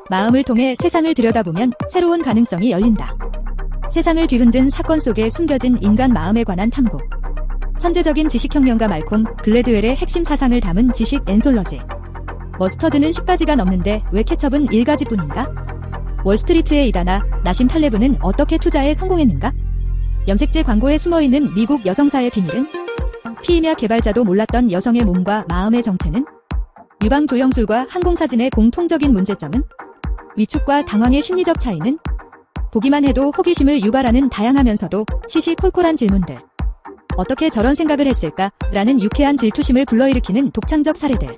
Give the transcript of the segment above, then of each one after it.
마음을 통해 세상을 들여다보면 새로운 가능성이 열린다. 세상을 뒤흔든 사건 속에 숨겨진 인간 마음에 관한 탐구. 천재적인 지식혁명가 말콤 글래드웰의 핵심 사상을 담은 지식 앤솔러지. 머스터드는 10가지가 넘는데 왜 케첩은 1가지뿐인가? 월스트리트의 이다나 나심 탈레브는 어떻게 투자에 성공했는가? 염색제 광고에 숨어있는 미국 여성사의 비밀은? 피임약 개발자도 몰랐던 여성의 몸과 마음의 정체는? 유방 조영술과 항공사진의 공통적인 문제점은? 위축과 당황의 심리적 차이는? 보기만 해도 호기심을 유발하는 다양하면서도 시시콜콜한 질문들. 어떻게 저런 생각을 했을까? 라는 유쾌한 질투심을 불러일으키는 독창적 사례들.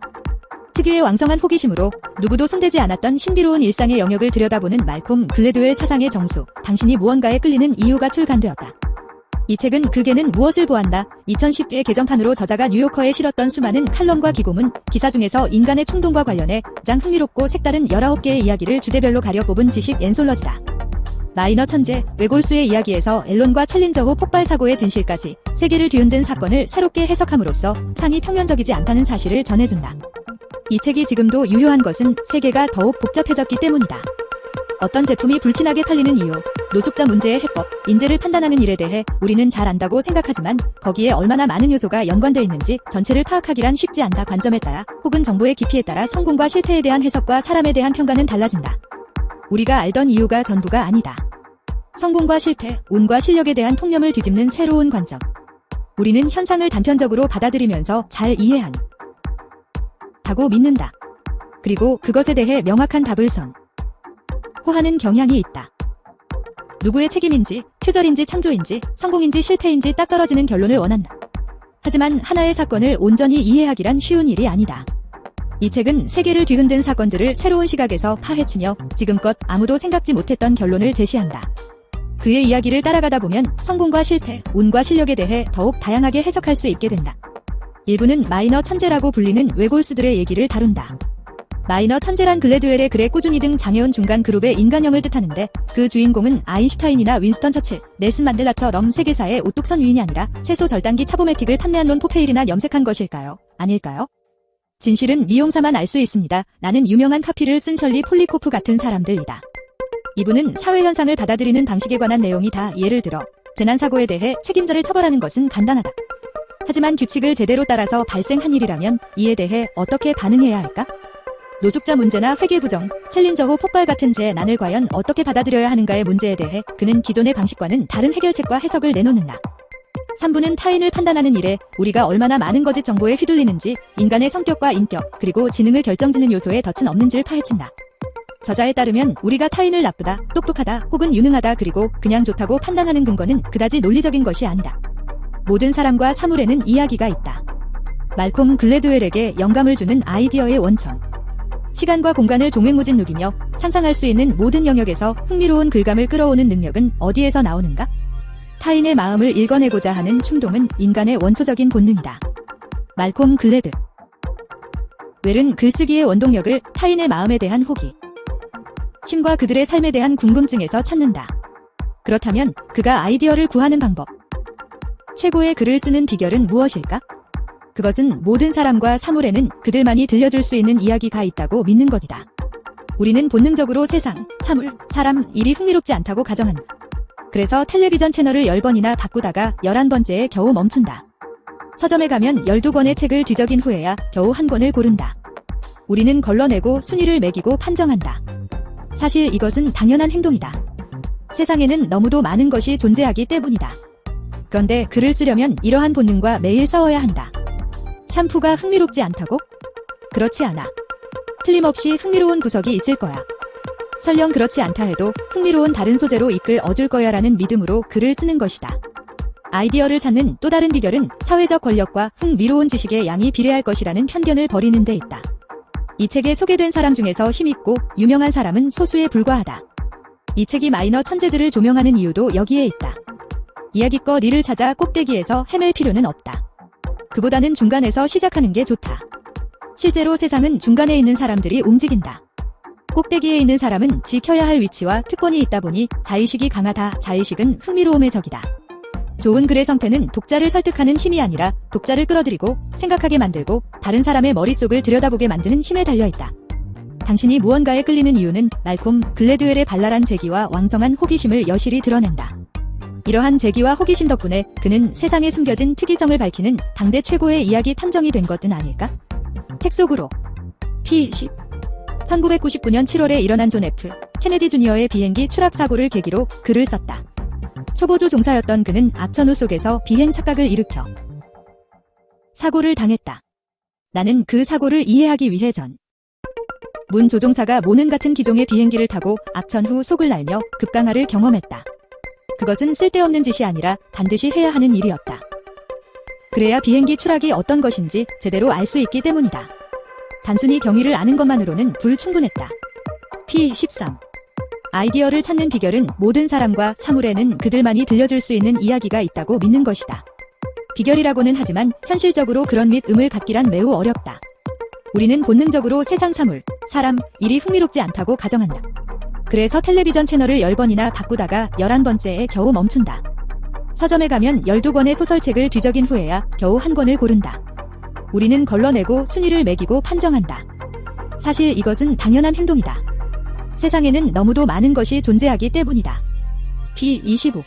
특유의 왕성한 호기심으로 누구도 손대지 않았던 신비로운 일상의 영역을 들여다보는 말콤 글래드웰 사상의 정수, 당신이 무언가에 끌리는 이유가 출간되었다. 이 책은 그게는 무엇을 보았나? 2010개 개정판으로 저자가 뉴요커에 실었던 수많은 칼럼과 기고문, 기사 중에서 인간의 충동과 관련해 가장 흥미롭고 색다른 19개의 이야기를 주제별로 가려 뽑은 지식 앤솔러지다. 마이너 천재, 외골수의 이야기에서 앨런과 챌린저호 폭발 사고의 진실까지 세계를 뒤흔든 사건을 새롭게 해석함으로써 상이 평면적이지 않다는 사실을 전해준다. 이 책이 지금도 유효한 것은 세계가 더욱 복잡해졌기 때문이다. 어떤 제품이 불티나게 팔리는 이유, 노숙자 문제의 해법, 인재를 판단하는 일에 대해 우리는 잘 안다고 생각하지만 거기에 얼마나 많은 요소가 연관되어 있는지 전체를 파악하기란 쉽지 않다. 관점에 따라 혹은 정보의 깊이에 따라 성공과 실패에 대한 해석과 사람에 대한 평가는 달라진다. 우리가 알던 이유가 전부가 아니다. 성공과 실패, 운과 실력에 대한 통념을 뒤집는 새로운 관점. 우리는 현상을 단편적으로 받아들이면서 잘 이해한 다고 믿는다. 그리고 그것에 대해 명확한 답을 호하는 경향이 있다. 누구의 책임인지, 표절인지 창조인지, 성공인지 실패인지 딱 떨어지는 결론을 원한다. 하지만 하나의 사건을 온전히 이해하기란 쉬운 일이 아니다. 이 책은 세계를 뒤흔든 사건들을 새로운 시각에서 파헤치며 지금껏 아무도 생각지 못했던 결론을 제시한다. 그의 이야기를 따라가다 보면 성공과 실패, 운과 실력에 대해 더욱 다양하게 해석할 수 있게 된다. 일부는 마이너 천재라고 불리는 외골수들의 얘기를 다룬다. 마이너 천재란 글래드웰의 글에 꾸준히 등 장해온 중간 그룹의 인간형을 뜻하는데 그 주인공은 아인슈타인이나 윈스턴 처칠, 넬슨 만델라처럼 세계사의 우뚝선 위인이 아니라 채소 절단기 차보매틱을 판매한 론 포페일이나 염색한 것일까요? 아닐까요? 진실은 미용사만 알 수 있습니다. 나는 유명한 카피를 쓴 셜리 폴리코프 같은 사람들이다. 이분은 사회현상을 받아들이는 방식에 관한 내용이 다 예를 들어 재난사고에 대해 책임자를 처벌하는 것은 간단하다. 하지만 규칙을 제대로 따라서 발생한 일이라면 이에 대해 어떻게 반응해야 할까? 노숙자 문제나 회계부정, 챌린저호 폭발 같은 재난을 과연 어떻게 받아들여야 하는가의 문제에 대해 그는 기존의 방식과는 다른 해결책과 해석을 내놓는다. 3부는 타인을 판단하는 일에 우리가 얼마나 많은 거짓 정보에 휘둘리는지, 인간의 성격과 인격, 그리고 지능을 결정짓는 요소에 덫은 없는지를 파헤친다. 저자에 따르면 우리가 타인을 나쁘다, 똑똑하다, 혹은 유능하다 그리고 그냥 좋다고 판단하는 근거는 그다지 논리적인 것이 아니다. 모든 사람과 사물에는 이야기가 있다. 말콤 글래드웰에게 영감을 주는 아이디어의 원천. 시간과 공간을 종횡무진 누비며 상상할 수 있는 모든 영역에서 흥미로운 글감을 끌어오는 능력은 어디에서 나오는가? 타인의 마음을 읽어내고자 하는 충동은 인간의 원초적인 본능이다. 말콤 글래드 웰은 글쓰기의 원동력을 타인의 마음에 대한 호기, 심과 그들의 삶에 대한 궁금증에서 찾는다. 그렇다면 그가 아이디어를 구하는 방법, 최고의 글을 쓰는 비결은 무엇일까? 그것은 모든 사람과 사물에는 그들만이 들려줄 수 있는 이야기가 있다고 믿는 것이다. 우리는 본능적으로 세상, 사물, 사람, 일이 흥미롭지 않다고 가정한다. 그래서 텔레비전 채널을 10번이나 바꾸다가 11번째에 겨우 멈춘다. 서점에 가면 12권의 책을 뒤적인 후에야 겨우 한 권을 고른다. 우리는 걸러내고 순위를 매기고 판정한다. 사실 이것은 당연한 행동이다. 세상에는 너무도 많은 것이 존재하기 때문이다. 그런데 글을 쓰려면 이러한 본능과 매일 싸워야 한다. 샴푸가 흥미롭지 않다고? 그렇지 않아. 틀림없이 흥미로운 구석이 있을 거야. 설령 그렇지 않다 해도 흥미로운 다른 소재로 이끌 어줄 거야 라는 믿음으로 글을 쓰는 것이다. 아이디어를 찾는 또 다른 비결은 사회적 권력과 흥미로운 지식의 양이 비례할 것이라는 편견을 버리는 데 있다. 이 책에 소개된 사람 중에서 힘있고 유명한 사람은 소수에 불과하다. 이 책이 마이너 천재들을 조명하는 이유도 여기에 있다. 이야기껏 이를 찾아 꼭대기에서 헤맬 필요는 없다. 그보다는 중간에서 시작하는 게 좋다. 실제로 세상은 중간에 있는 사람들이 움직인다. 꼭대기에 있는 사람은 지켜야 할 위치와 특권이 있다 보니 자의식이 강하다. 자의식은 흥미로움의 적이다. 좋은 글의 성패는 독자를 설득하는 힘이 아니라 독자를 끌어들이고 생각하게 만들고 다른 사람의 머릿속을 들여다보게 만드는 힘에 달려있다. 당신이 무언가에 끌리는 이유는 말콤 글래드웰의 발랄한 재기와 왕성한 호기심을 여실히 드러낸다. 이러한 재기와 호기심 덕분에 그는 세상에 숨겨진 특이성을 밝히는 당대 최고의 이야기 탐정이 된 것은 아닐까? 책 속으로 P10 1999년 7월에 일어난 존 F. 케네디 주니어의 비행기 추락 사고를 계기로 글을 썼다. 초보조 종사였던 그는 악천후 속에서 비행 착각을 일으켜 사고를 당했다. 나는 그 사고를 이해하기 위해 문 조종사가 모는 같은 기종의 비행기를 타고 악천 후 속을 날며 급강하를 경험했다. 그것은 쓸데없는 짓이 아니라 반드시 해야 하는 일이었다. 그래야 비행기 추락이 어떤 것인지 제대로 알 수 있기 때문이다. 단순히 경위를 아는 것만으로는 불충분했다. P13 아이디어를 찾는 비결은 모든 사람과 사물에는 그들만이 들려줄 수 있는 이야기가 있다고 믿는 것이다. 비결이라고는 하지만 현실적으로 그런 믿음을 갖기란 매우 어렵다. 우리는 본능적으로 세상 사물, 사람, 일이 흥미롭지 않다고 가정한다. 그래서 텔레비전 채널을 10번이나 바꾸다가 11번째에 겨우 멈춘다. 서점에 가면 12권의 소설책을 뒤적인 후에야 겨우 한 권을 고른다. 우리는 걸러내고 순위를 매기고 판정한다. 사실 이것은 당연한 행동이다. 세상에는 너무도 많은 것이 존재하기 때문이다. P25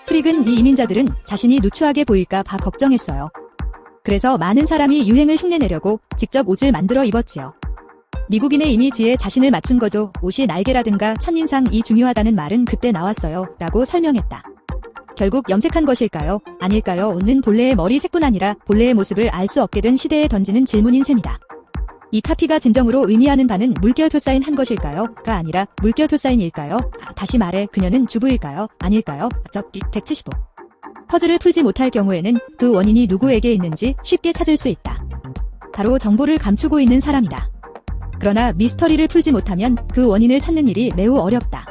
프릭은 이 이민자들은 자신이 누추하게 보일까 봐 걱정했어요. 그래서 많은 사람이 유행을 흉내내려고 직접 옷을 만들어 입었지요. 미국인의 이미지에 자신을 맞춘 거죠. 옷이 날개라든가 첫인상이 중요하다는 말은 그때 나왔어요. 라고 설명했다. 결국 염색한 것일까요? 아닐까요? 옷은 본래의 머리색뿐 아니라 본래의 모습을 알 수 없게 된 시대에 던지는 질문인 셈이다. 이 카피가 진정으로 의미하는 바는 물결표 사인 한 것일까요? 가 아니라 물결표 사인일까요? 다시 말해 그녀는 주부일까요? 아닐까요? 175 퍼즐을 풀지 못할 경우에는 그 원인이 누구에게 있는지 쉽게 찾을 수 있다. 바로 정보를 감추고 있는 사람이다. 그러나 미스터리를 풀지 못하면 그 원인을 찾는 일이 매우 어렵다.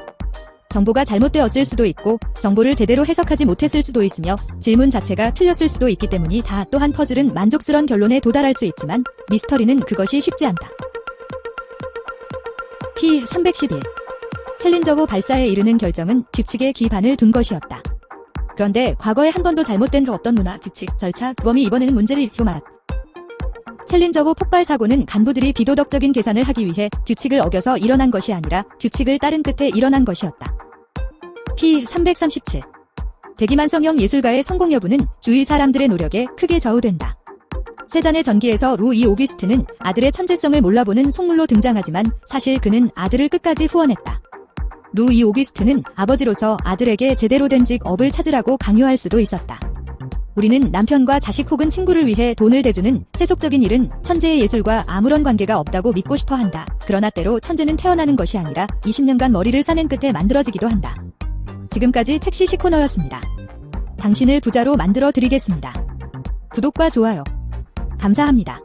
정보가 잘못되었을 수도 있고 정보를 제대로 해석하지 못했을 수도 있으며 질문 자체가 틀렸을 수도 있기 때문이다. 또한 퍼즐은 만족스러운 결론에 도달할 수 있지만 미스터리는 그것이 쉽지 않다. P311 챌린저호 발사에 이르는 결정은 규칙에 기반을 둔 것이었다. 그런데 과거에 한 번도 잘못된 적 없던 문화, 규칙, 절차, 규범이 이번에는 문제를 일으켜 말았다. 챌린저호 폭발 사고는 간부들이 비도덕적인 계산을 하기 위해 규칙을 어겨서 일어난 것이 아니라 규칙을 따른 끝에 일어난 것이었다. P337 대기만성형 예술가의 성공 여부는 주위 사람들의 노력에 크게 좌우된다. 세잔의 전기에서 루이 오기스트는 아들의 천재성을 몰라보는 속물로 등장하지만 사실 그는 아들을 끝까지 후원했다. 루이 오기스트는 아버지로서 아들에게 제대로 된 직업을 찾으라고 강요할 수도 있었다. 우리는 남편과 자식 혹은 친구를 위해 돈을 대주는 세속적인 일은 천재의 예술과 아무런 관계가 없다고 믿고 싶어 한다. 그러나 때로 천재는 태어나는 것이 아니라 20년간 머리를 싸맨 끝에 만들어지기도 한다. 지금까지 책시시 코너였습니다. 당신을 부자로 만들어 드리겠습니다. 구독과 좋아요 감사합니다.